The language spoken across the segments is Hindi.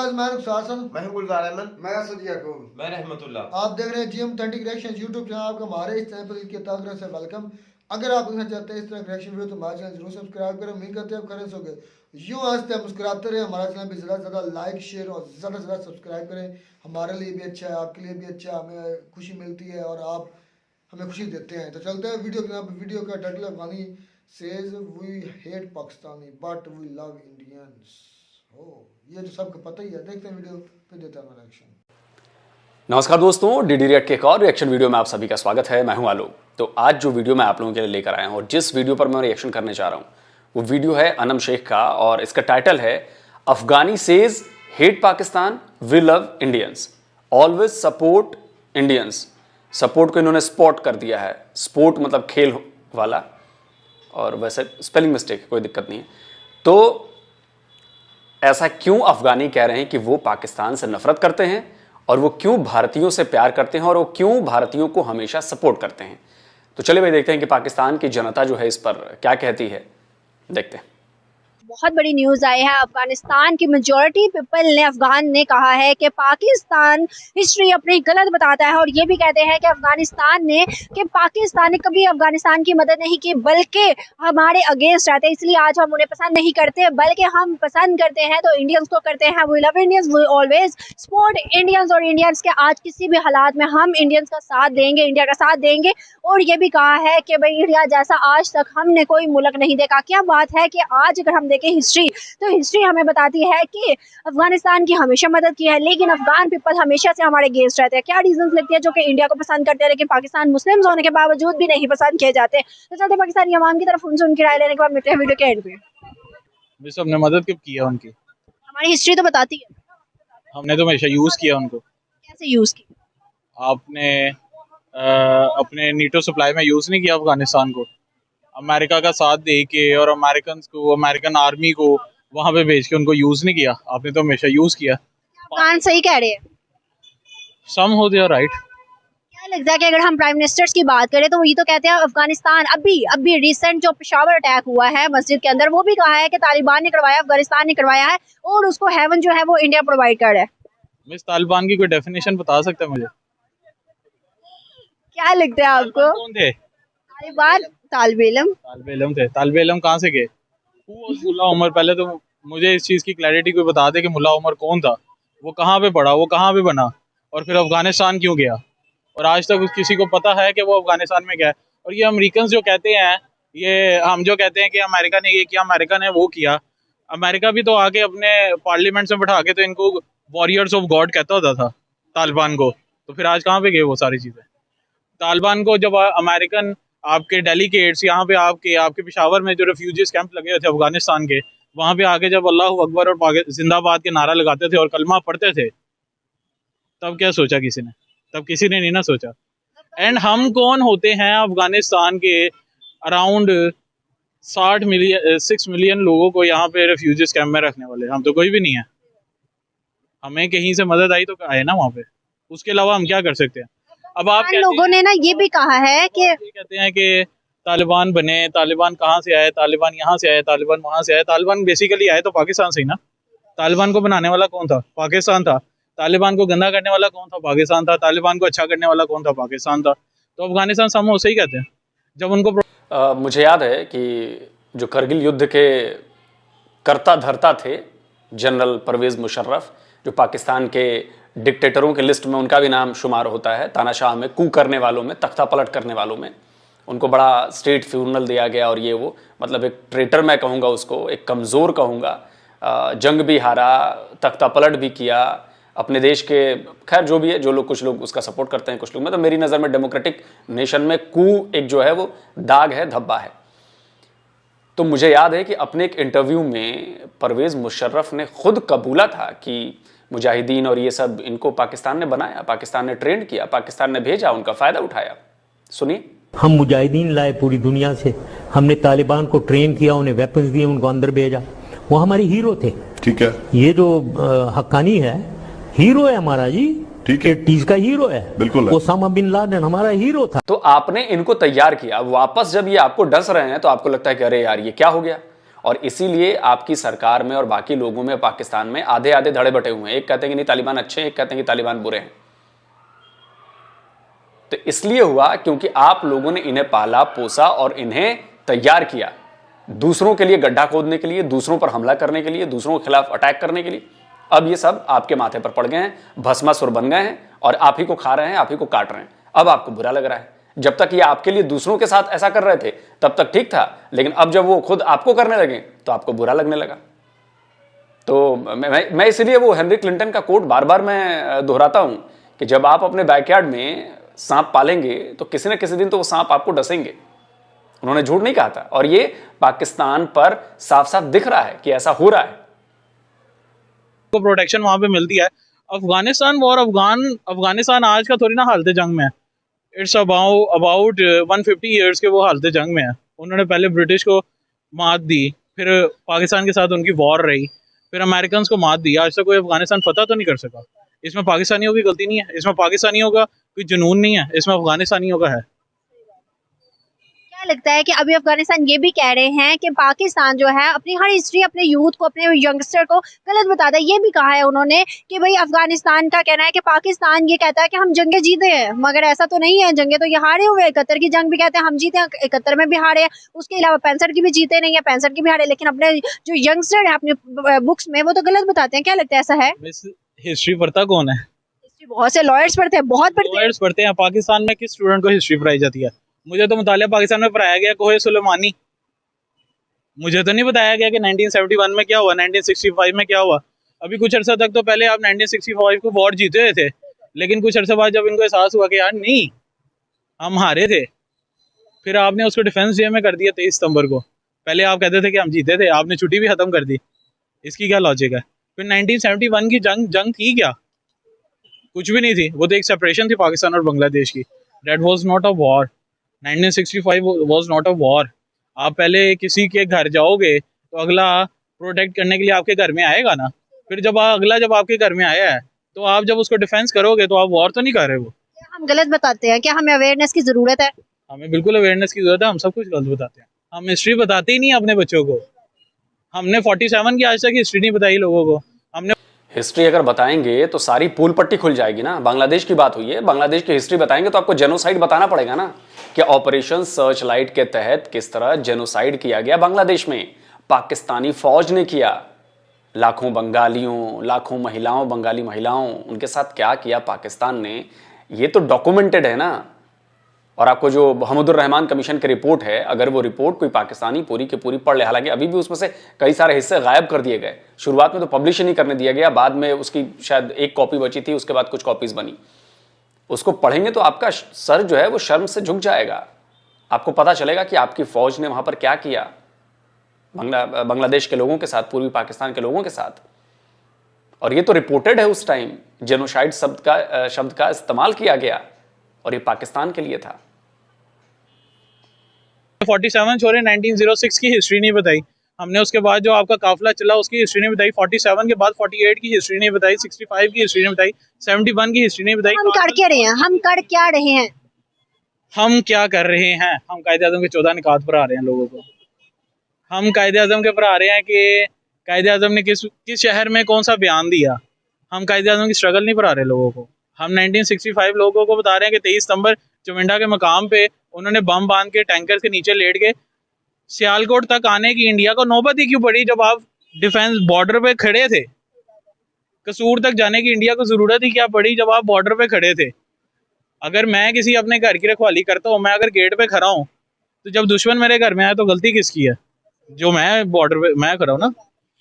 मैं गुलजार अहमद, मैं असद याकूब, मैं रहमतुल्लाह। आप देख रहे हैं जीएम 30 रिएक्शन यूट्यूब चैनल। आपका हमारे इस चैनल पर इसके ताकत से वेलकम। अगर आप देखना चाहते हैं इस तरह रिएक्शन वीडियो तो हमारा चैनल जरूर सब्सक्राइब करें। उम्मीद करते हैं आप खरे होंगे। यूँ हंसते हैं मुस्कुराते रहे। हमारा चैनल भी ज़्यादा से ज़्यादा लाइक शेयर और ज़्यादा से ज़्यादा सब्सक्राइब करें। हमारे लिए भी अच्छा है, आपके लिए भी अच्छा है, हमें खुशी मिलती है और आप हमें खुशी देते हैं। तो चलते हैं वीडियो के। वीडियो का title Afghani says we hate Pakistani but we love Indians. ये तो सबको पता ही है। देखते हैं वीडियो फिर देते हैं हमारा रिएक्शन। नमस्कार दोस्तों, डीडी रिएक्ट के एक और रिएक्शन वीडियो में आप सभी का स्वागत है। मैं हूं आलोक। तो आज जो वीडियो मैं आप लोगों के लिए लेकर आया हूं और जिस वीडियो पर मैं रिएक्शन करने जा रहा हूं वो वीडियो है अनम शेख का और इसका टाइटल है Afghani says hate Pakistan we love Indians, always support Indians. Support को इन्होंने स्पॉट कर दिया है। स्पोर्ट मतलब खेल वाला, और वैसे स्पेलिंग मिस्टेक, कोई दिक्कत नहीं है। तो ऐसा क्यों अफगानी कह रहे हैं कि वो पाकिस्तान से नफरत करते हैं और वो क्यों भारतीयों से प्यार करते हैं और वो क्यों भारतीयों को हमेशा सपोर्ट करते हैं। तो चलिए भाई देखते हैं कि पाकिस्तान की जनता जो है इस पर क्या कहती है। देखते हैं। बहुत बड़ी न्यूज आई है। अफगानिस्तान की मेजॉरिटी पीपल ने अफगान ने कहा है कि पाकिस्तान हिस्ट्री अपनी गलत बताता है और ये भी कहते हैं कि पाकिस्तान ने कभी अफगानिस्तान की मदद नहीं की बल्कि हमारे अगेंस्ट रहते हैं, इसलिए आज हम उन्हें पसंद नहीं करते बल्कि हम पसंद करते हैं तो इंडियंस को करते हैं। We love Indians, we always support Indians और इंडियंस के आज किसी भी हालात में हम इंडियंस का साथ देंगे, इंडिया का साथ देंगे। और ये भी कहा है कि भाई इंडिया जैसा आज तक हमने कोई मुल्क नहीं देखा। क्या बात है कि आज अगर हम हिस्ट्री तो हिस्ट्री हमें बताती है कि अफगानिस्तान की हमेशा मदद की है, लेकिन अफगान पीपल हमेशा से हमारे अगेंस्ट रहते हैं। क्या रीजंस लगती है जो कि इंडिया को पसंद करते हैं लेकिन पाकिस्तान मुस्लिम्स होने के बावजूद भी नहीं पसंद किए जाते। तो चलते पाकिस्तानी अवाम की तरफ उनसे उनकी राय लेने के बाद मिलते हैं वीडियो के एंड पे। हमने मदद कब की है उनकी? हमारी हिस्ट्री तो बताती है। हमने तो हमेशा यूज किया उनको। कैसे यूज की? आपने अपने नीटो सप्लाई में यूज नहीं किया अफगानिस्तान को। अमेरिका का साथ दे के और अमेरिकन आर्मी को वहां पे भेज के उनको यूज नहीं किया। आपने तो हमेशा यूज किया। अफगान सही कह रहे हैं। सम हो दिया राइट। क्या लगता है कि अगर हम प्राइम मिनिस्टर्स की बात करें तो वो ये तो कहते हैं अफगानिस्तान अभी रिसेंट जो पेशावर अटैक हुआ है मस्जिद के अंदर वो भी कहा है कि तालिबान ने करवाया, अफगानिस्तान ने करवाया है और उसको हेवन जो है वो इंडिया प्रोवाइड कर रहा है। मिस तालिबान की कोई डेफिनेशन बता सकते हैं मुझे? क्या लगता है आपको? कौन थे तालिबान? तालिबे इल्म थे। तालिबे इल्म कहाँ से गए? मुल्ला उमर, पहले तो मुझे इस चीज की क्लैरिटी कोई बता दे कि मुल्ला उमर कौन था, वो कहाँ पे पढ़ा, वो कहाँ पे बना और फिर अफगानिस्तान क्यों गया और आज तक किसी को पता है कि वो अफगानिस्तान में गया है। और ये अमेरिकन जो कहते हैं, ये हम जो कहते हैं कि अमेरिका ने ये किया, अमेरिका ने वो किया, अमेरिका भी तो आके अपने पार्लियामेंट में बैठा के तो इनको वॉरियर्स ऑफ गॉड कहता होता था तालिबान को। तो फिर आज कहाँ पे गए वो सारी चीजें? तालिबान को जब अमेरिकन आपके डेलीगेट्स यहाँ पे आपके पेशावर में जो रेफ्यूजीज कैंप लगे हुए थे अफगानिस्तान के, वहाँ पे आके जब अल्लाह अकबर और जिंदाबाद के नारा लगाते थे और कलमा पढ़ते थे, तब क्या सोचा किसी ने? तब किसी ने नहीं ना सोचा। एंड हम कौन होते हैं अफगानिस्तान के अराउंड 6 मिलियन लोगों को यहाँ पे रेफ्यूजीज कैंप में रखने वाले? हम तो कोई भी नहीं है। हमें कहीं से मदद आई तो आए ना वहाँ पे, उसके अलावा हम क्या कर सकते हैं? अब आप लोगों ने ना ये भी कहा है कि कहते हैं कि तालिबान बने, तालिबान कहाँ से आए, तालिबान यहाँ से आए, तालिबान वहाँ से आए। तालिबान बेसिकली आए तो पाकिस्तान से ही ना। तालिबान को बनाने वाला कौन था? पाकिस्तान था। तालिबान को गंदा करने वाला कौन था? पाकिस्तान था। तालिबान को अच्छा करने वाला कौन था? पाकिस्तान था। तो अफगानिस्तान सामने उसे ही कहते हैं। जब उनको मुझे याद है कि जो करगिल युद्ध के कर्ता धर्ता थे जनरल परवेज मुशर्रफ, जो पाकिस्तान के डिक्टेटरों के लिस्ट में उनका भी नाम शुमार होता है, तानाशाह में, कू करने वालों में, तख्ता पलट करने वालों में, उनको बड़ा स्टेट फ्यूनरल दिया गया और ये वो, मतलब एक ट्रेटर मैं कहूँगा उसको, एक कमज़ोर कहूँगा। जंग भी हारा, तख्ता पलट भी किया अपने देश के। खैर जो भी है, जो लोग, कुछ लोग उसका सपोर्ट करते हैं, कुछ लोग, मतलब मेरी नज़र में डेमोक्रेटिक नेशन में कू एक जो है वो दाग है, धब्बा है। तो मुझे याद है कि अपने एक इंटरव्यू में परवेज मुशर्रफ ने खुद कबूला था कि मुजाहिदीन और ये सब इनको पाकिस्तान ने बनाया, पाकिस्तान ने ट्रेंड किया, पाकिस्तान ने भेजा, उनका फ़ायदा उठाया। सुनिए। हम मुजाहिदीन लाए पूरी दुनिया से, हमने तालिबान को ट्रेन किया, उन्हें वेपन्स दिए, उनको अंदर भेजा, वो हमारे हीरो थे। ठीक है। ये जो हक्कानी है, हीरो है हमारा जी। ठीक है, 80s का हीरो है, बिल्कुल। ओसामा बिन लादेन हमारा हीरो था। तो आपने इनको तैयार किया, वापस जब ये आपको डस रहे हैं तो आपको लगता है कि अरे यार ये क्या हो गया, और इसीलिए आपकी सरकार में और बाकी लोगों में पाकिस्तान में आधे आधे धड़े बटे हुए हैं। एक कहते हैं कि नहीं तालिबान अच्छे हैं, एक कहते हैं कि तालिबान बुरे हैं। तो इसलिए हुआ क्योंकि आप लोगों ने इन्हें पाला पोसा और इन्हें तैयार किया दूसरों के लिए गड्ढा खोदने के लिए, दूसरों पर हमला करने के लिए, दूसरों के खिलाफ अटैक करने के लिए। अब ये सब आपके माथे पर पड़ गए हैं, भस्मासुर बन गए हैं और आप ही को खा रहे हैं, आप ही को काट रहे हैं। अब आपको बुरा लग रहा है। जब तक ये आपके लिए दूसरों के साथ ऐसा कर रहे थे तब तक ठीक था, लेकिन अब जब वो खुद आपको करने लगे तो आपको बुरा लगने लगा। तो मैं इसलिए वो हेनरी क्लिंटन का कोट बार बार मैं दोहराता हूं कि जब आप अपने बैकयार्ड में सांप पालेंगे तो किसी न किसी दिन तो वो सांप आपको डसेंगे। उन्होंने झूठ नहीं कहा था और ये पाकिस्तान पर साफ साफ दिख रहा है कि ऐसा हो रहा है। को प्रोटेक्शन वहां पे मिलती है। अफगानिस्तान वॉर, अफगानिस्तान आज का थोड़ी ना हालत जंग में है। इट्स अबाउट 150 ईयर्स के वो हालत जंग में है। उन्होंने पहले ब्रिटिश को मात दी, फिर पाकिस्तान के साथ उनकी वॉर रही, फिर अमेरिकन को मात दी। आज तक कोई अफगानिस्तान फतह तो नहीं कर सका। इसमें पाकिस्तानियों की गलती नहीं है, इसमें पाकिस्तानियों का कोई जुनून नहीं है, इसमें अफगानिस्तानियों का है। क्या लगता है कि अभी अफगानिस्तान ये भी कह रहे हैं कि पाकिस्तान जो है अपनी हर हिस्ट्री, अपने यूथ को, अपने यंगस्टर को गलत बताता है। ये भी कहा है उन्होंने कि भाई अफगानिस्तान का कहना है कि पाकिस्तान ये कहता है कि हम जंगें जीते हैं, मगर ऐसा तो नहीं है। जंगें तो ये हारे हुए। 71 की जंग भी कहते हैं हम जीते हैं, 71 में भी हारे हैं। उसके अलावा 65 की भी जीते नहीं है, 65 की भी हारे। लेकिन अपने जो यंगस्टर है अपने बुक्स में वो तो गलत बताते हैं। क्या लगता है ऐसा है? हिस्ट्री पढ़ता कौन है? बहुत से लॉयर्स पढ़ते हैं, बहुत लॉयर्स पढ़ते हैं। पाकिस्तान में किस स्टूडेंट को हिस्ट्री पढ़ाई जाती है? मुझे तो मुतालिया पाकिस्तान में पढ़ाया गया कोहे सुलेमानी। मुझे तो नहीं बताया गया कि 1971 में क्या हुआ, 1965 में क्या हुआ। अभी कुछ अर्सा तक तो पहले आप 1965 को वॉर जीते हुए थे, लेकिन कुछ अर्सा बाद जब इनको एहसास हुआ कि यार नहीं हम हारे थे, फिर आपने उसको डिफेंस डे में कर दिया 23 सितंबर को। पहले आप कहते थे कि हम जीते थे, आपने छुट्टी भी खत्म कर दी। इसकी क्या लॉजिक है? फिर 1971 की जंग थी क्या? कुछ भी नहीं थी। वो तो एक सेपरेशन थी पाकिस्तान और बांग्लादेश की। That was not a war. 1965 was not a war. आप पहले किसी के घर जाओगे तो अगला प्रोटेक्ट करने के लिए आपके घर में आएगा ना। फिर जब आपके घर में आया है तो आप जब उसको डिफेंस करोगे तो आप वॉर तो नहीं कर रहे। वो हम गलत बताते हैं? क्या हमें अवेयरनेस की जरूरत है? हमें बिल्कुल अवेयरनेस की जरूरत है। हम सब कुछ गलत बताते हैं। हम हिस्ट्री बताते ही नहीं अपने बच्चों को। हमने 47 की आज तक हिस्ट्री नहीं बताई लोगों को। हमने हिस्ट्री अगर बताएंगे तो सारी पूल पट्टी खुल जाएगी ना। बांग्लादेश की बात हुई है, बांग्लादेश की हिस्ट्री बताएंगे तो आपको जेनोसाइड बताना पड़ेगा ना कि ऑपरेशन सर्च लाइट के तहत किस तरह जेनोसाइड किया गया बांग्लादेश में। पाकिस्तानी फौज ने किया। लाखों बंगालियों, लाखों महिलाओं, बंगाली महिलाओं, उनके साथ क्या किया पाकिस्तान ने, ये तो डॉक्यूमेंटेड है ना। और आपको जो महमूदुर रहमान कमीशन की रिपोर्ट है, अगर वो रिपोर्ट कोई पाकिस्तानी पूरी की पूरी पढ़ ले, हालांकि अभी भी उसमें से कई सारे हिस्से गायब कर दिए गए। शुरुआत में तो पब्लिश ही नहीं करने दिया गया, बाद में उसकी शायद एक कॉपी बची थी, उसके बाद कुछ कॉपीज बनी। उसको पढ़ेंगे तो आपका सर जो है वो शर्म से झुक जाएगा। आपको पता चलेगा कि आपकी फौज ने वहां पर क्या किया बांग्लादेश के लोगों के साथ, पूर्वी पाकिस्तान के लोगों के साथ। और ये तो रिपोर्टेड है। उस टाइम जेनोसाइड शब्द का इस्तेमाल किया गया और ये पाकिस्तान के लिए था। 47 छोड़े, 1906 की हिस्ट्री नहीं बताई हमने। उसके बाद जो आपका काफिला चला उसकी हिस्ट्री नहीं बताई। 47 के बाद 48 की हिस्ट्री नहीं बताई, 65 की हिस्ट्री नहीं बताई, 71 की हिस्ट्री नहीं बताई। हम कर क्या रहे हैं? हम कर क्या रहे हैं? हम क्या कर रहे हैं? हम कायदे-आज़म के 14 निकात पर आ रहे हैं लोगों को। हम कायदे-आज़म के पर आ रहे हैं कि कायदे-आज़म ने किस शहर में कौन सा बयान दिया। हम कायदे-आज़म की स्ट्रगल नहीं पर आ रहे लोगों को। हम 1965 लोगों को बता रहे हैं कि 23 सितंबर चुमिंडा के मकाम पे उन्होंने बम बांध के टैंकर के नीचे लेट के सियालकोट तक आने की इंडिया को नौबत ही क्यों पड़ी जब आप डिफेंस बॉर्डर पे खड़े थे? कसूर तक जाने की इंडिया को जरूरत ही क्या पड़ी जब आप बॉर्डर पे खड़े थे? अगर मैं किसी अपने घर की रखवाली करता हूँ, मैं अगर गेट पे खड़ा हूँ, तो जब दुश्मन मेरे घर में आए तो गलती किसकी है? जो मैं बॉर्डर पे मैं खड़ा हूँ ना।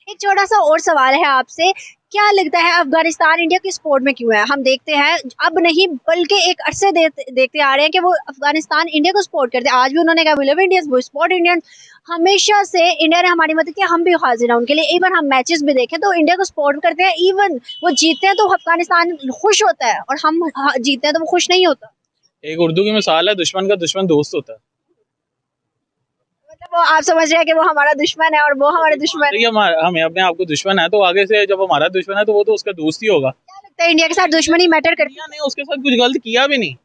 एक छोटा सा और सवाल है आपसे, क्या लगता है अफगानिस्तान इंडिया की सपोर्ट में क्यों है? हम देखते हैं अब नहीं बल्कि एक अरसे देखते आ रहे हैं कि वो अफगानिस्तान इंडिया को सपोर्ट करते हैं। आज भी उन्होंने कहा we love Indians, we support Indians. हमेशा से इंडिया ने हमारी मदद की, हम भी हाजिर हैं उनके लिए। इवन हम मैचेस भी देखें तो इंडिया को सपोर्ट करते हैं। इवन वो जीतते हैं तो अफगानिस्तान खुश होता है और हम जीतते हैं तो वो खुश नहीं होता। एक उर्दू की मिसाल है, दुश्मन का दुश्मन दोस्त होता है। वो आप समझ रहे हैं कि वो हमारा दुश्मन है और वो हमारे दुश्मन है। हमें अपने आप को दुश्मन है तो आगे से जब हमारा दुश्मन है तो वो तो उसका दोस्त ही होगा। क्या लगता है इंडिया के साथ दुश्मनी मैटर करती है? नहीं, उसके साथ कुछ गलत किया भी नहीं।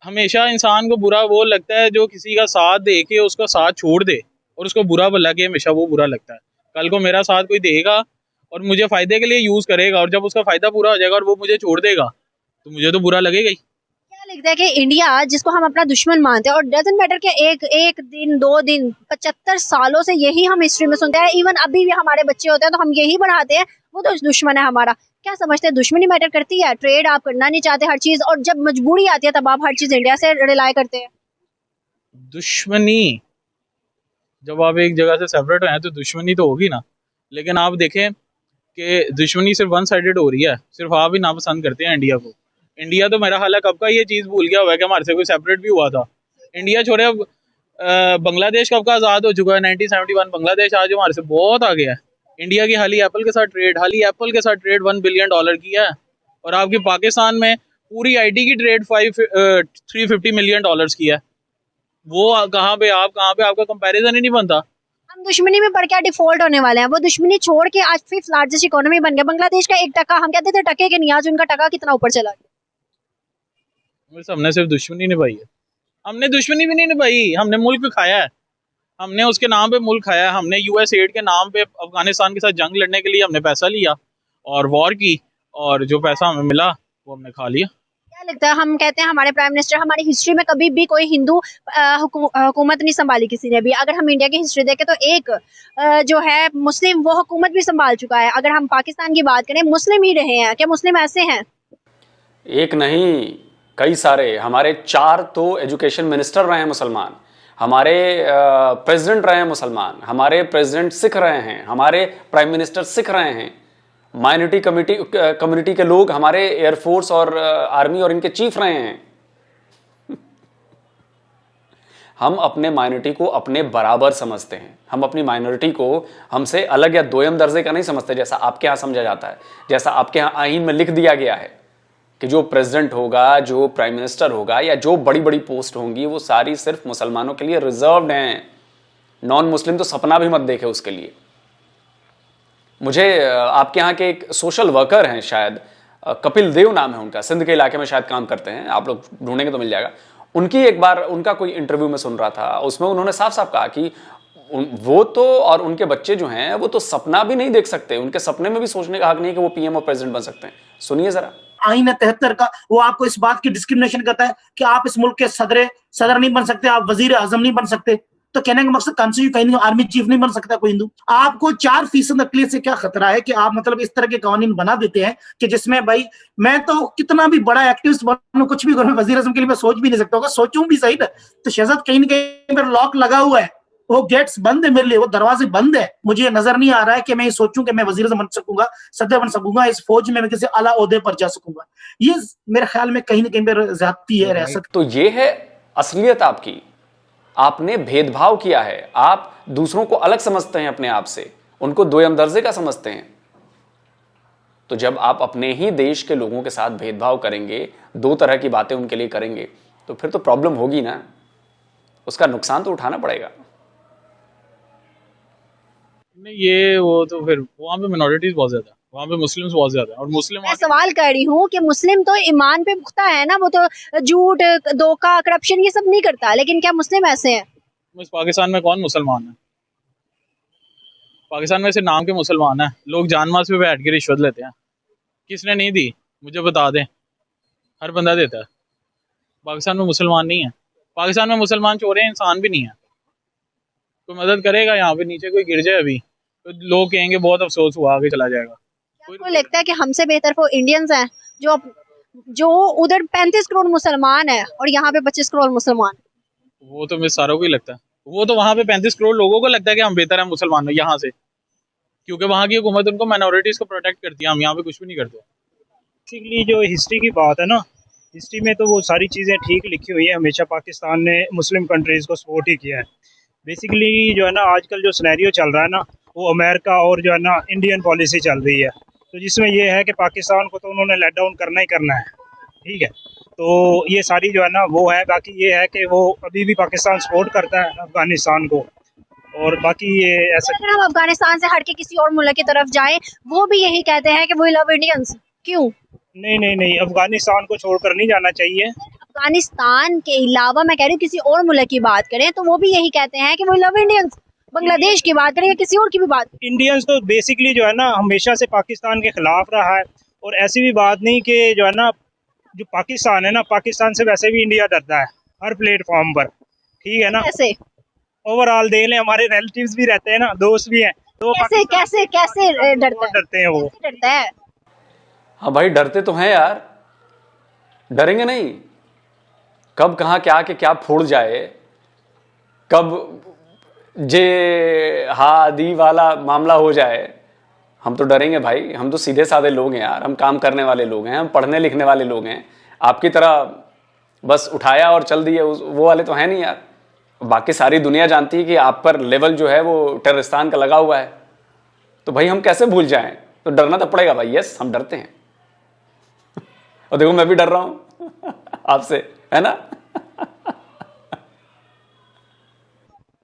हमेशा इंसान को बुरा वो लगता है जो किसी का साथ दे के उसका साथ छोड़ दे और उसको बुरा लगे हमेशा वो बुरा लगता है। कल को मेरा साथ कोई देगा और मुझे फ़ायदे के लिए यूज़ करेगा, और जब उसका फ़ायदा पूरा हो जाएगा और वो मुझे छोड़ देगा तो मुझे तो बुरा लगेगा ही। क्या लगता है कि इंडिया जिसको हम अपना दुश्मन मानते हैं, और डजंट मैटर कि एक दिन 2 दिन 75 सालों से यही हम हिस्ट्री में सुनते हैं, इवन अभी भी हमारे बच्चे होते हैं तो हम यही बढ़ाते हैं, वो तो दुश्मन है हमारा। क्या समझते हैं, दुश्मनी मैटर करती है? ट्रेड आप करना नहीं चाहते हर चीज, और जब मजबूरी आती है तब आप हर चीज इंडिया से रिलाई करते हैं। दुश्मनी, जब आप एक जगह से सेपरेट हैं तो दुश्मनी तो होगी ना। लेकिन आप देखें कि दुश्मनी सिर्फ वन साइडेड हो रही है, सिर्फ आप ही नापसंद करते हैं इंडिया को। इंडिया तो मेरा हाल है कब का ये चीज़ भूल गया हुआ है कि हमारे से कोई सेपरेट भी हुआ था। इंडिया छोड़े, अब बांग्लादेश कब का आज़ाद हो चुका है, 1971। बांग्लादेश आज हमारे से बहुत आ गया है। इंडिया की हाल ही एप्पल के साथ ट्रेड $1 बिलियन की है, और आपकी पाकिस्तान में पूरी आईटी की ट्रेड $350 मिलियन की है। वो कहाँ पे आपका कंपैरिजन ही नहीं बनता। हम दुश्मनी में पड़ के डिफॉल्ट होने वाले हैं। वो दुश्मनी छोड़ के आज 5th लार्जेस्ट इकोनॉमी बन गया। बांग्लादेश का 1 टका, हम कहते थे टके के नहीं, आज उनका टका कितना ऊपर चला गया। हमने सिर्फ दुश्मनी निभाई है, हमने दुश्मनी भी नहीं निभाई, हमने मुल्क खाया है, हमने उसके नाम पे मुल्क खाया है। हमने यूएस एड के नाम पे अफगानिस्तान के साथ जंग लड़ने के लिए हमने पैसा लिया और वॉर की, और जो पैसा हमें मिला वो हमने खा लिया। क्या लगता है, हम कहते हैं हमारे प्राइम मिनिस्टर, हमारी हिस्ट्री में कभी भी कोई हिंदू हुकूमत नहीं संभाली किसी ने भी। अगर हम इंडिया की हिस्ट्री देखें तो एक जो है मुस्लिम, वो हुकूमत भी संभाल चुका है। अगर हम पाकिस्तान की बात करें, मुस्लिम ही रहे हैं। क्या मुस्लिम ऐसे हैं? एक नहीं, कई सारे। हमारे 4 तो एजुकेशन मिनिस्टर रहे हैं मुसलमान, हमारे प्रेसिडेंट रहे हैं मुसलमान, हमारे प्रेसिडेंट सिख रहे हैं, हमारे प्राइम मिनिस्टर सिख रहे हैं, माइनॉरिटी कम्युनिटी के लोग हमारे एयरफोर्स और आर्मी और इनके चीफ रहे हैं। हम अपने माइनॉरिटी को अपने बराबर समझते हैं। हम अपनी माइनॉरिटी को हमसे अलग या दोयम दर्जे का नहीं समझते, जैसा आपके यहाँ समझा जाता है, जैसा आपके यहाँ आईन में लिख दिया गया है कि जो प्रेसिडेंट होगा, जो प्राइम मिनिस्टर होगा, या जो बड़ी बड़ी पोस्ट होंगी, वो सारी सिर्फ मुसलमानों के लिए रिजर्व्ड हैं। नॉन मुस्लिम तो सपना भी मत देखे उसके लिए। मुझे आपके यहाँ के एक सोशल वर्कर हैं, शायद कपिल देव नाम है उनका, सिंध के इलाके में शायद काम करते हैं, आप लोग ढूंढेंगे तो मिल जाएगा। उनकी एक बार उनका कोई इंटरव्यू में सुन रहा था, उसमें उन्होंने साफ साफ कहा कि वो तो और उनके बच्चे जो हैं वो तो सपना भी नहीं देख सकते, उनके सपने में भी सोचने का हक नहीं है कि वो पीएम और प्रेसिडेंट बन सकते हैं। सुनिए जरा। आईन है 73 का, वो आपको इस बात की डिस्क्रिमिनेशन करता है कि आप इस मुल्क के सदर नहीं बन सकते, आप वजीर आजम नहीं बन सकते। तो कहने का मकसद कॉन्स्टिट्यूशन कहीं नहीं, आर्मी चीफ नहीं बन सकता कोई हिंदू। आपको 4% अकलियत से क्या खतरा है कि आप मतलब इस तरह के कानून बना देते हैं कि जिसमें भाई मैं तो कितना भी बड़ा एक्टिविस्ट बनूं, कुछ भी करूं, वजीर आजम के लिए मैं सोच भी नहीं सकता होगा, सोचूं भी सही ना तो शहजाद कहीं ना कहीं मेरा लॉक लगा हुआ है, वो गेट्स बंद है मेरे लिए, वो दरवाजे बंद है। मुझे नजर नहीं आ रहा है कि मैं ये सोचूं कि मैं वजीर आजम बन सकूंगा, सदर बन सकूंगा, इस फौज में मैं किसी आला ओहदे पर जा सकूंगा। ये मेरे ख्याल में कहीं ना कहीं मेरी ज्यादती है रियासत। तो ये है असलियत आपकी। आपने भेदभाव किया है, आप दूसरों को अलग समझते हैं अपने आप से, उनको दोयम दर्जे का समझते हैं। तो जब आप अपने ही देश के लोगों के साथ भेदभाव करेंगे, 2 तरह की बातें उनके लिए करेंगे, तो फिर तो प्रॉब्लम होगी ना, उसका नुकसान तो उठाना पड़ेगा। नहीं, ये वो तो फिर वहाँ पे मिनॉरिटीज बहुत ज्यादा, वहाँ पे मुस्लिम्स बहुत ज्यादा, और मुस्लिम मैं सवाल कर रही हूँ कि मुस्लिम तो ईमान पे पुख्ता है ना, वो तो झूठ, धोखा, करप्शन ये सब नहीं करता, लेकिन क्या मुस्लिम ऐसे हैं? इस पाकिस्तान में कौन मुसलमान है? पाकिस्तान में सिर्फ नाम के मुसलमान है, लोग जानमाज पे बैठ के रिश्वत लेते हैं। किसने नहीं दी मुझे बता दें, हर बंदा देता है। पाकिस्तान में मुसलमान नहीं है, पाकिस्तान में मुसलमान चोर हैं, इंसान भी नहीं है। कोई मदद करेगा यहाँ पे, नीचे कोई गिर जाए अभी तो लोग कहेंगे बहुत अफसोस हुआ, आगे चला जाएगा। आपको लगता है कि हमसे बेहतर वो इंडियंस हैं जो उधर 35 करोड़ मुसलमान है और यहाँ पे 25 करोड़ मुसलमान? वो तो मेरे सारों को ही लगता है, वो तो वहाँ पे 35 करोड़ लोगों को लगता है कि हम बेहतर हैं मुसलमानों यहाँ से, क्योंकि वहाँ की हुकूमत उनको माइनॉरिटीज को प्रोटेक्ट करती है, हम यहाँ पे कुछ भी नहीं करते। बेसिकली जो हिस्ट्री की बात है ना, हिस्ट्री में तो वो सारी चीज़ें ठीक लिखी हुई है। हमेशा पाकिस्तान ने मुस्लिम कंट्रीज़ को सपोर्ट ही किया है। बेसिकली जो है ना, आजकल जो सिनेरियो चल रहा है ना, वो अमेरिका और जो है ना इंडियन पॉलिसी चल रही है, तो जिसमें ये है कि पाकिस्तान को तो उन्होंने लेट डाउन करना ही करना है, ठीक है। तो ये सारी जो है ना वो है। बाकी ये है कि वो अभी भी पाकिस्तान सपोर्ट करता है अफगानिस्तान को, और बाकी ये ऐसा। अगर हम अफगानिस्तान से हट के किसी और मुल्क की तरफ जाएं, वो भी यही कहते हैं कि वी लव इंडियंस, क्यों? नहीं, अफगानिस्तान को छोड़कर नहीं जाना चाहिए। अफगानिस्तान के अलावा मैं कह रही हूँ किसी और मुल्क की बात करें तो वो भी यही कहते हैं कि वी लव इंडियंस, बांग्लादेश की बात करें या किसी और की भी बात? इंडियंस तो बेसिकली जो है ना हमेशा से पाकिस्तान के खिलाफ रहा है, और ऐसी भी बात नहीं कि जो है ना जो पाकिस्तान है ना, पाकिस्तान से वैसे भी इंडिया डरता है हर प्लेटफॉर्म पर, ठीक है ना। कैसे ओवरऑल देख लें, हमारे रिलेटिव्स भी रहते हैं ना, दोस्त भी हैं, तो कैसे कैसे कैसे डरता है? डरते हैं वो। कैसे डरता है? हाँ भाई, डरते तो हैं यार, डरेंगे नहीं? कब कहाँ क्या के क्या फोड़ जाए, कब जे हादी वाला मामला हो जाए, हम तो डरेंगे भाई। हम तो सीधे साधे लोग हैं यार, हम काम करने वाले लोग हैं, हम पढ़ने लिखने वाले लोग हैं। आपकी तरह बस उठाया और चल दिए वो वाले तो हैं नहीं यार। बाकी सारी दुनिया जानती है कि आप पर लेवल जो है वो टेररिस्तान का लगा हुआ है, तो भाई हम कैसे भूल जाएं? तो डरना तो पड़ेगा भाई। यस, हम डरते हैं। और देखो मैं भी डर रहा हूं आपसे, है ना।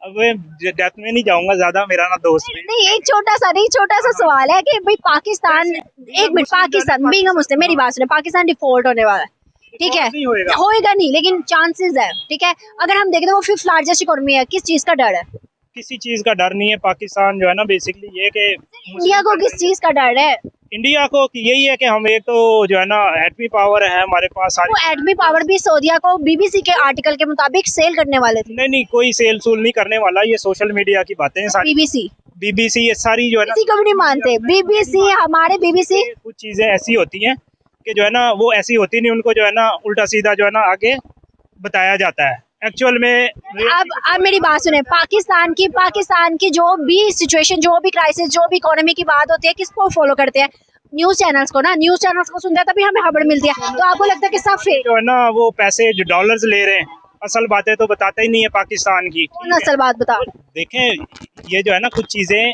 अब डेथ में नहीं जाऊंगा ज्यादा, मेरा ना दोस्त भी। नहीं, एक छोटा सा सवाल है कि भाई पाकिस्तान, एक मिनट, पाकिस्तान बीइंग अ मुस्लिम, मेरी बात सुने, पाकिस्तान डिफॉल्ट होने वाला है, ठीक है? नहीं होएगा नहीं, लेकिन चांसेस है, ठीक है? अगर हम देखें तो वो 5th लार्जेस्ट इकोनॉमी है, किस चीज का डर है? किसी चीज का डर नहीं है। पाकिस्तान जो है ना बेसिकली ये कि इंडिया को किस चीज का डर है? इंडिया को कि यही है कि हम एक तो जो है ना एटमी पावर है हमारे पास सारी। वो एटमी पावर भी सऊदीया को बीबीसी के आर्टिकल के मुताबिक सेल करने वाले थे। नहीं, कोई सेल सूल नहीं करने वाला, ये सोशल मीडिया की बातें हैं सारी। बीबीसी ये सारी जो है ना, किसी को भी नहीं मानते। बीबीसी, हमारे बीबीसी, कुछ चीजें ऐसी होती हैं कि जो है ना वो ऐसी होती नहीं, उनको जो है ना उल्टा सीधा जो है ना आगे बताया जाता है एक्चुअल में। अब मेरी बात सुने, पाकिस्तान की जो भी सिचुएशन, जो भी क्राइसिस, जो भी इकोनॉमी की बात होती है, किसको फॉलो करते हैं? न्यूज चैनल्स को ना, न्यूज चैनल्स को सुनते हैं तभी हमें खबर मिलती है। तो आपको लगता है कि सब फेक जो है ना वो पैसे जो डॉलर्स ले रहे हैं, असल बातें तो बताते ही नहीं है पाकिस्तान की। कौन असल बात बता? देखें, ये जो है ना कुछ चीजें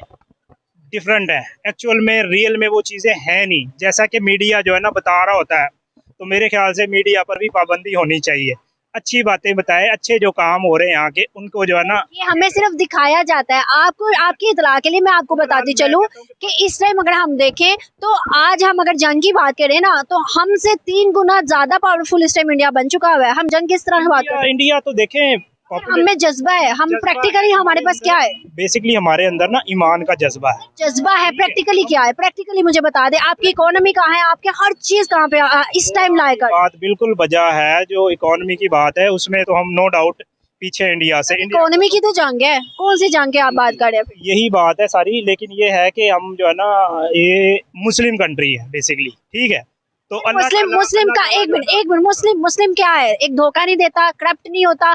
डिफरेंट है, एक्चुअल में रियल में वो चीजें हैं नहीं, जैसा कि मीडिया जो है ना बता रहा होता है। तो मेरे ख्याल से मीडिया पर भी पाबंदी होनी चाहिए, अच्छी बातें बताए, अच्छे जो काम हो रहे हैं यहाँ के उनको जो है ना। ये हमें सिर्फ दिखाया जाता है। आपको, आपकी इतला के लिए मैं आपको बताती चलूं कि इस टाइम अगर हम देखें तो आज हम अगर जंग की बात करें ना, तो हमसे 3 गुना ज्यादा पावरफुल इस टाइम इंडिया बन चुका हुआ है। हम जंग किस तरह बात करें? इंडिया तो देखें, हमें जज्बा है, हम प्रैक्टिकली, हमारे पास क्या है? बेसिकली हमारे अंदर ना ईमान का जज्बा है। जज्बा है, प्रैक्टिकली क्या है? प्रैक्टिकली मुझे बता दे, आपकी इकोनॉमी कहाँ है, आपके हर चीज कहाँ पे इस टाइम लायक? बात बिल्कुल बजा है, जो इकोनॉमी की बात है उसमें तो हम नो डाउट पीछे इंडिया से। इकोनॉमी की तो जंग है, कौन सी जंग की आप बात कर रहे हैं? यही बात है सारी, लेकिन ये है कि हम जो है ना ये मुस्लिम कंट्री है बेसिकली, ठीक है? तो मुस्लिम का एक मिनट, मुस्लिम क्या है? एक धोखा नहीं देता, करप्ट नहीं होता,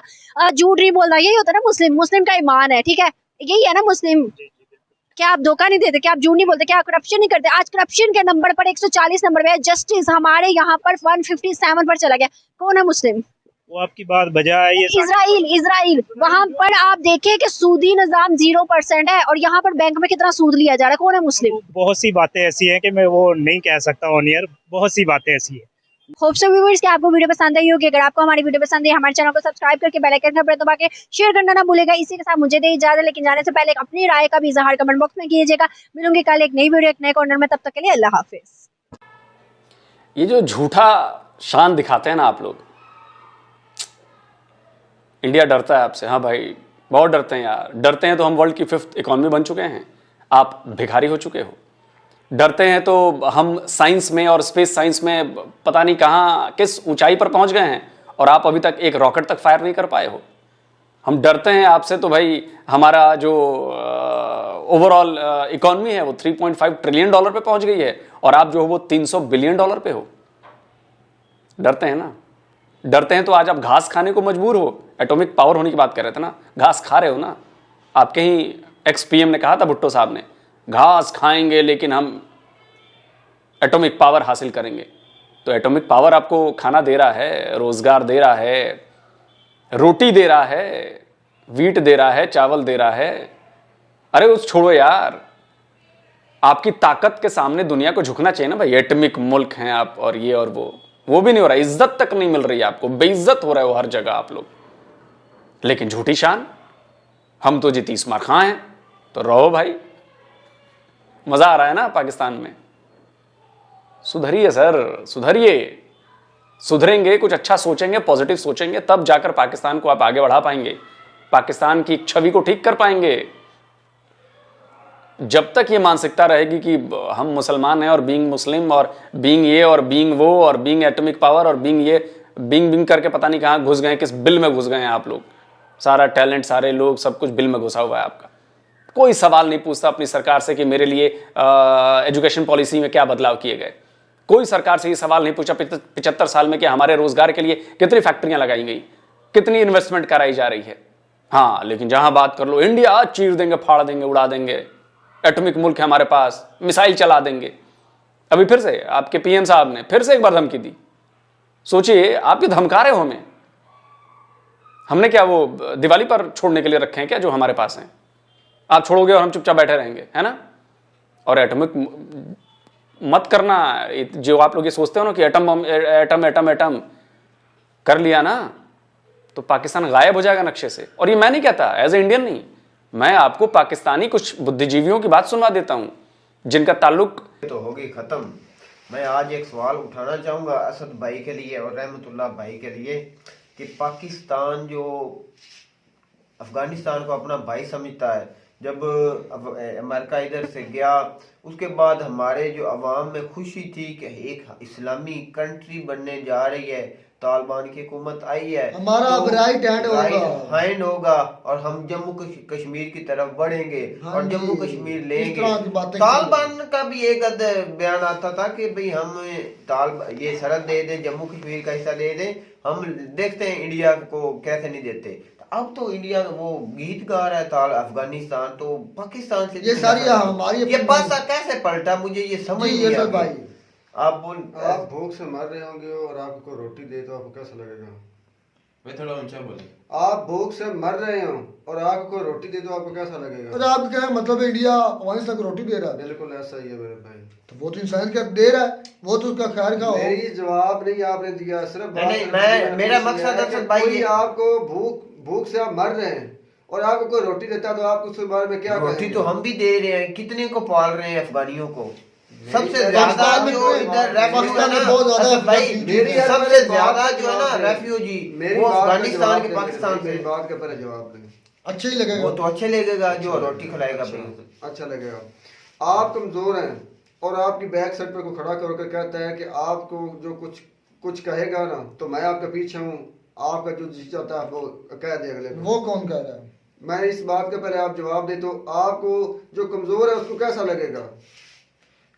झूठ नहीं बोलता, यही होता है ना मुस्लिम का ईमान है, ठीक है? यही है ना मुस्लिम। क्या आप धोखा नहीं देते? क्या आप झूठ नहीं बोलते? क्या आप करप्शन नहीं करते? आज करप्शन के नंबर पर 140 नंबर पे है, जस्टिस हमारे यहाँ पर 157 पर चला गया। कौन है मुस्लिम? वो आपकी बात बजा है। ये इजराइल, वहाँ पर आप देखें कि सूदी निजाम 0% है, और यहाँ पर बैंक में कितना सूद लिया जा रहा है। कौन है मुस्लिम? बहुत सी बातें ऐसी हैं कि मैं वो नहीं कह सकता ऑन एयर, बहुत सी बातें ऐसी है। होप सो व्यूअर्स कि आपको वीडियो पसंद आई होगी। अगर आपको हमारी वीडियो पसंद है, हमारे चैनल को सब्सक्राइब करके बेल आइकन पर दबा के शेयर करना ना भूलेगा। इसी के साथ मुझे दे इजाजत, लेकिन जाने से पहले अपनी राय का भी इजहार कमेंट बॉक्स में कीजिएगा। मिलूंगी कल एक नई वीडियो, एक नए कॉर्नर में, तब तक के लिए अल्लाह हाफिज। ये जो झूठा शान दिखाते हैं ना आप लोग, इंडिया डरता है आपसे। हाँ भाई, बहुत डरते हैं यार। डरते हैं तो हम वर्ल्ड की 5th इकोनॉमी बन चुके हैं, आप भिखारी हो चुके हो। डरते हैं तो हम साइंस में और स्पेस साइंस में पता नहीं कहाँ किस ऊंचाई पर पहुंच गए हैं, और आप अभी तक एक रॉकेट तक फायर नहीं कर पाए हो। हम डरते हैं आपसे तो भाई हमारा जो ओवरऑल इकोनॉमी है वो $3.5 ट्रिलियन पे पहुंच गई है, और आप जो हो वो $300 बिलियन पे हो। डरते हैं ना। डरते हैं तो आज आप घास खाने को मजबूर हो। एटॉमिक पावर होने की बात कर रहे थे ना, घास खा रहे हो ना। आपके ही एक्स-पीएम ने कहा था, भुट्टो साहब ने, घास खाएंगे लेकिन हम एटॉमिक पावर हासिल करेंगे। तो एटॉमिक पावर आपको खाना दे रहा है, रोजगार दे रहा है, रोटी दे रहा है, वीट दे रहा है, चावल दे रहा है। अरे उस छोड़ो यार, आपकी ताकत के सामने दुनिया को झुकना चाहिए ना भाई। एटॉमिक मुल्क हैं आप, और ये और वो भी नहीं हो रहा। इज्जत तक नहीं मिल रही है आपको, बेइज्जत हो रहा है वो हर जगह आप लोग। लेकिन झूठी शान, हम तो जी 30 मार खां हैं। तो रहो भाई, मजा आ रहा है ना पाकिस्तान में। सुधरिए सर, सुधरिए। सुधरेंगे, कुछ अच्छा सोचेंगे, पॉजिटिव सोचेंगे, तब जाकर पाकिस्तान को आप आगे बढ़ा पाएंगे, पाकिस्तान की छवि को ठीक कर पाएंगे। जब तक ये मानसिकता रहेगी कि हम मुसलमान हैं और बीइंग मुस्लिम और बीइंग ये और बीइंग वो और बीइंग एटॉमिक पावर और बीइंग ये बीइंग करके पता नहीं कहाँ घुस गए, किस बिल में घुस गए हैं आप लोग। सारा टैलेंट, सारे लोग, सब कुछ बिल में घुसा हुआ है आपका। कोई सवाल नहीं पूछता अपनी सरकार से कि मेरे लिए एजुकेशन पॉलिसी में क्या बदलाव किए गए। कोई सरकार से ये सवाल नहीं पूछा 75 साल में कि हमारे रोजगार के लिए कितनी फैक्ट्रियां लगाई गई, कितनी इन्वेस्टमेंट कराई जा रही है। हाँ, लेकिन जहां बात कर लो इंडिया चीर देंगे, फाड़ देंगे, उड़ा देंगे, एटॉमिक मुल्क है हमारे पास, मिसाइल चला देंगे। अभी फिर से आपके पीएम साहब ने फिर से एक बार धमकी दी। सोचिए, आप ये धमका रहे हो हमें। हमने क्या वो दिवाली पर छोड़ने के लिए रखे हैं क्या जो हमारे पास हैं? आप छोड़ोगे और हम चुपचाप बैठे रहेंगे, है ना? और एटॉमिक मत करना, जो आप लोग ये सोचते हो ना कि एटम एटम एटम एटम कर लिया ना तो पाकिस्तान गायब हो जाएगा नक्शे से। और ये मैं नहीं कहता, एज ए इंडियन नहीं, मैं आपको पाकिस्तानी कुछ बुद्धिजीवियों की बात सुनवा देता हूं जिनका ताल्लुक तो होगी खत्म। मैं आज एक सवाल उठाना चाहूंगा असद भाई के लिए और रहमतुल्लाह भाई के लिए कि पाकिस्तान जो अफगानिस्तान को अपना भाई समझता है, जब अमेरिका इधर से गया उसके बाद हमारे जो अवाम में खुशी थी कि एक इस्लामी कंट्री बनने जा रही है, तालिबान की हुकूमत आई है, हमारा अब राइट हैंड होगा और हम जम्मू कश्मीर की तरफ बढ़ेंगे और जम्मू कश्मीर लेंगे। तालिबान का भी एक बयान आता था कि भाई हम ये सरहद दे दें, जम्मू कश्मीर का हिस्सा दे दें, हम देखते हैं इंडिया को कैसे नहीं देते। अब तो इंडिया वो गीत गा रहा है अफगानिस्तान, तो पाकिस्तान से ये सारी हमारी ये बात कैसे पलटा, मुझे ये समझ नहीं आ रही। आप भूख से मर रहे होंगे और आपको रोटी दे तो आपको कैसा लगेगा? मैं थोड़ा ऊंचा बोले। आप भूख से मर रहे हो और आपको रोटी दे तो आपको कैसा लगेगा? और आप क्या मतलब इंडिया अफगानिस्तान को रोटी दे रहा है? बिल्कुल ऐसा ही है मेरे भाई। तो वो तो इंसान क्या दे रहा है, वो तो उसका ख्याल का हो। मेरी जवाब नहीं आपने दिया, सिर्फ मैं मेरा मकसद असद भाई, आपको भूख से आप मर रहे हैं और आपको कोई रोटी देता तो आप उसके बारे में क्या? रोटी तो हम भी दे रहे हैं, कितने को पाल रहे हैं अफगानियों को। सबसे ज्यादा जो इधर सबसे ज्यादा जो है ना रेफ्यूजी वो अफगानिस्तान के पाकिस्तान से। बात का पहले जवाब दें, अच्छा ही लगेगा। वो तो अच्छे लगेगा जो रोटी खिलाएगा, अच्छा लगेगा। आप कमजोर हैं और आपकी बैक साइड पर को खड़ा करके कहता है कि आपको जो कुछ कहेगा ना तो मैं आपके पीछे हूँ, आपका जो जी चाहता है वो कह दे अगले। वो कौन कह रहा है? मैं इस बात का पहले आप जवाब दे, तो आपको जो कमजोर है उसको कैसा लगेगा?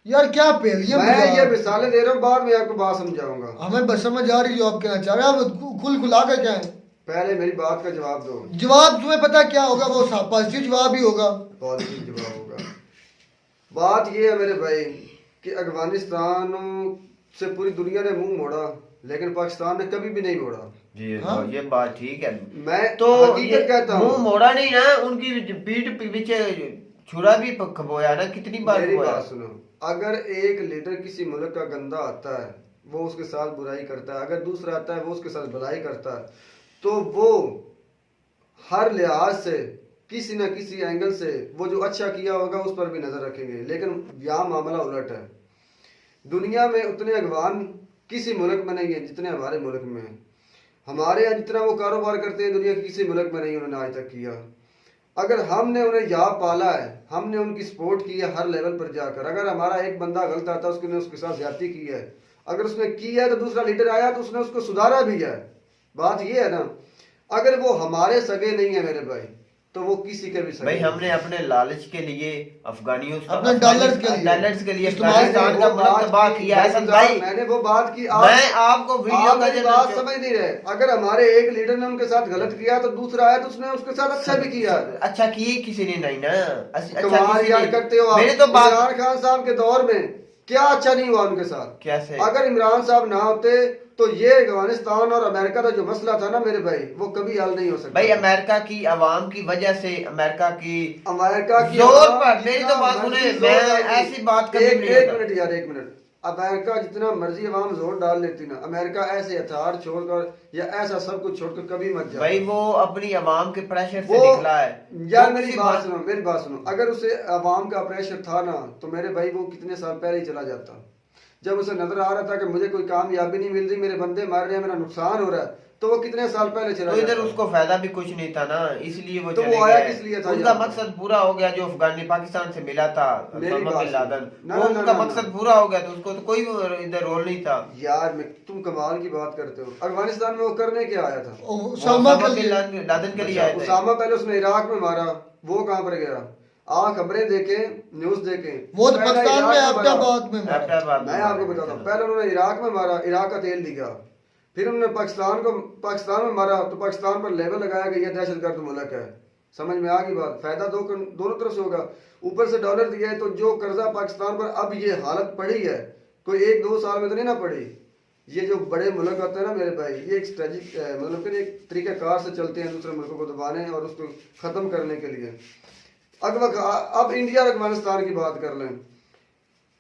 यार क्या पहलियां मैं ये मिसालें दे रहा हूँ, बाद में आपको बात समझाऊंगा। हमें बस समझ आ रही जो आप कहना चाह रहे हैं, आप खुला कर क्या है? पहले मेरी बात का जवाब दो। जवाब तुम्हें पता क्या होगा? वो पॉजिटिव जवाब ही होगा। पॉजिटिव जवाब होगा। बात ये है मेरे भाई कि अफगानिस्तान से पूरी दुनिया ने मुंह मोड़ा लेकिन पाकिस्तान ने कभी भी नहीं मोड़ा। जी हाँ? ये बात ठीक है। मैं तो हकीकत कहता हूँ, मुंह मोड़ा नहीं ना, उनकी पीठ पीछे छुरा भी खबोया ना, कितनी बार। मेरी बात सुनो, अगर एक लीडर किसी मुल्क का गंदा आता है वो उसके साथ बुराई करता है, अगर दूसरा आता है वो उसके साथ भलाई करता है, तो वो हर लिहाज से किसी न किसी एंगल से वो जो अच्छा किया होगा उस पर भी नजर रखेंगे। लेकिन यहाँ मामला उलट है। दुनिया में उतने अफगान किसी मुल्क में नहीं है जितने हमारे मुल्क में है। हमारे यहाँ जितना वो कारोबार करते हैं दुनिया के किसी मुल्क में नहीं उन्होंने आज तक किया। अगर हमने उन्हें यहाँ पाला है, हमने उनकी सपोर्ट की है हर लेवल पर जाकर, अगर हमारा एक बंदा गलत आता है उसके साथ ज्यादती की है, अगर उसने की है तो दूसरा लीडर आया तो उसने उसको सुधारा भी है। बात ये है ना, अगर वो हमारे सगे नहीं है मेरे भाई तो वो किसी के भी सगे। भाई हमने अपने लालच के लिए अफगानियों अपने डॉलर्स के लिए अफगानिस्तान का मुल्क तबाह किया है। भाई मैंने वो बात की, मैं आपको वीडियो का बात समझ नहीं रहे। अगर हमारे एक लीडर ने उनके साथ गलत किया तो दूसरा आया तो उसने उसके साथ अच्छा भी किया। अच्छा किए किसी ने नहीं ना, अच्छा याद करते हो मेरे तो इमरान खान साहब के दौर में क्या अच्छा नहीं हुआ उनके साथ? कैसे? अगर इमरान साहब ना होते तो ये अफगानिस्तान और अमेरिका का जो मसला था ना मेरे भाई वो कभी हल नहीं हो सकता। भाई अमेरिका की आवाम की वजह से अमेरिका की जोर पर मेरी तो बात सुने, मैं ऐसी बात कर एक मिनट यार, एक मिनट। अमेरिका जितना मर्जी अवाम जोर डाल लेती ना, अमेरिका ऐसे हथियार छोड़कर या ऐसा सब कुछ छोड़कर कभी मत जाए। भाई वो अपनी अवाम के प्रेशर से निकला है यार। मेरी बात सुनो, अगर उसे अवाम का प्रेशर था ना तो मेरे भाई वो कितने साल पहले ही चला जाता। जब उसे नजर आ रहा था कि मुझे कोई कामयाबी नहीं मिल रही, मेरे बंदे मार रहे हैं, मेरा नुकसान हो रहा है, तो वो कितने साल पहले चला तो इधर उसको फायदा भी कुछ नहीं था ना, इसलिए वो तो चले वो आया गए। किस लिए था? उनका मकसद पूरा हो गया, जो अफगानी पाकिस्तान से मिला था उनका मकसद पूरा हो गया, तो उसको तो कोई इधर रोल नहीं था यार। तुम कमाल की बात करते हो। अफगानिस्तान में वो करने क्या आया था? उसामा बिन लादेन के लिए आया था। उसामा पहले उसने इराक में मारा, वो कहाँ पर गया? खबरें देखें, न्यूज देखें, वो तो पाकिस्तान में एबटाबाद में मैं आपको बताता हूँ। पहले उन्होंने इराक में मारा, इराक का तेल दिखा, फिर उन्होंने पाकिस्तान में मारा, तो पाकिस्तान पर लेबल लगाया कि यह दहशतगर्द मुल्क है। समझ में आ गई बात? फायदा दोनों तरफ से होगा। ऊपर से डॉलर दिया है, तो जो कर्जा पाकिस्तान पर अब ये हालत पड़ी है, कोई 1-2 साल में तो नहीं ना पड़ी। ये जो बड़े मुल्क होते हैं ना मेरे भाई, ये एक स्ट्रेटेजिक मतलब कि एक तरीक़ाकार से चलते हैं दूसरे मुल्कों को दबाने और उसको ख़त्म करने के लिए। अब इंडिया और अफगानिस्तान की बात कर लें।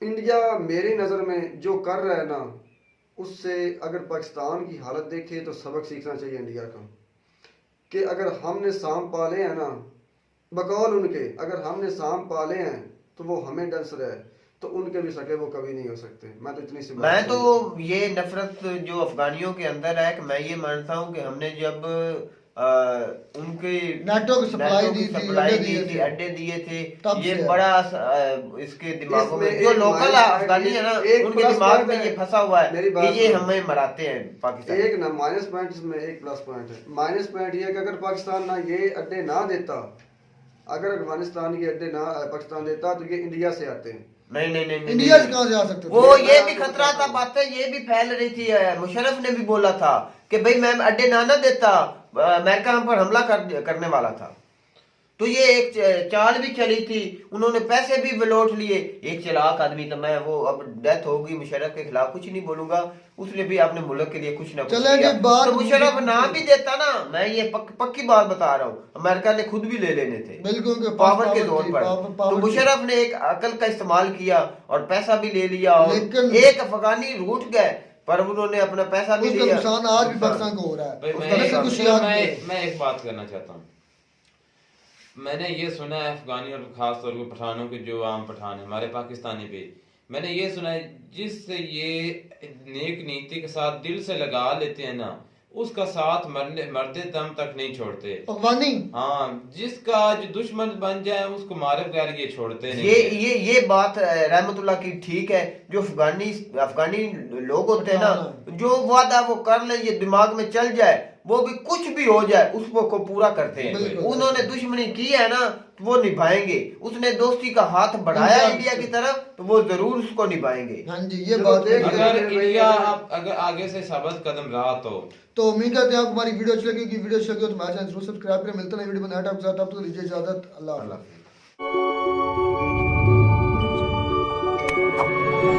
इंडिया मेरी नज़र में जो कर रहा है ना, उससे अगर पाकिस्तान की हालत देखे तो सबक सीखना चाहिए इंडिया का, कि अगर हमने सांप पाले हैं ना, बकौल उनके, अगर हमने सांप पाले हैं तो वो हमें डस रहा है, तो उनके भी सके वो कभी नहीं हो सकते। मैं तो इतनी सी बात, मैं तो ये नफरत जो अफगानियों के अंदर है, कि मैं ये मानता हूँ कि हमने जब उनके नाटो की सप्लाई दी थी, अड्डे दिए थे, ये बड़ा इसके दिमागों में, जो लोकल अफगानी है ना, उनके दिमाग में ये फंसा हुआ है कि ये हमें मराते हैं पाकिस्तान। एक ना माइनस पॉइंट इसमें, एक प्लस पॉइंट है। माइनस पॉइंट ये है कि अगर पाकिस्तान ना ये अड्डे ना देता, अगर अफगानिस्तान ये अड्डे ना पाकिस्तान देता, तो ये इंडिया से आते हैं। नहीं, इंडिया से कहाँ से आ सकते? वो ये भी खतरा था, बातें ये भी फैल रही थी। मुशर्रफ ने भी बोला था कि भाई मैं अड्डे ना देता, अमेरिका हम पर हमला करने वाला था। तो ये एक चाल भी चली थी, उन्होंने पैसे भी लौट लिए। एक चालाक आदमी था, मैं वो अब डेथ होगी, मुशर्रफ के खिलाफ कुछ नहीं बोलूंगा, उसने भी अपने मुल्क के लिए कुछ ना कुछ किया। तो मुशर्रफ ना भी देता ना, मैं ये पक्की बात बता रहा हूँ, अमेरिका ने खुद भी ले लेने थे बिल्कुल पावर के जोर पर। तो मुशर्रफ ने एक अकल का इस्तेमाल किया और पैसा भी ले लिया, और एक अफगानी रूठ गए, पर उन्होंने अपना पैसा भी लिया। नुकसान आज भी पाकिस्तान को हो रहा है। मैं एक बात करना चाहता हूँ। मैंने ये सुना है अफगानी और खास तौर पर पठानों के, जो आम पठान है हमारे पाकिस्तानी पे, मैंने ये सुना है जिससे ये नेक नीति के साथ दिल से लगा लेते हैं ना, उसका साथ मरते दम तक नहीं छोड़ते अफगानी। हाँ, जिसका जो दुश्मन बन जाए उसको मारे बगैर ये छोड़ते नहीं। ये बात रहमतुल्लाह की ठीक है। जो अफगानी लोग होते हैं ना, जो वादा वो कर ले, ये दिमाग में चल जाए, वो भी कुछ भी हो जाए उसको को पूरा करते हैं। उन्होंने दुश्मनी की है ना, तो वो निभाएंगे। उसने दोस्ती का हाथ बढ़ाया इंडिया की तरफ, तो वो जरूर उसको निभाएंगे। हाँ जी, ये बात है। अगर इंडिया अगर आगे से साबित कदम रहा तो उम्मीद करते हैं आपको हमारी वीडियो अच्छी लगी। वीडियो अच्छी लगी तो हमारे चैनल जरूर सब्सक्राइब करें। मिलते हैं वीडियो बनाए आपके साथ, तब तक लीजिए इजाजत। अल्लाह हाफ़िज़।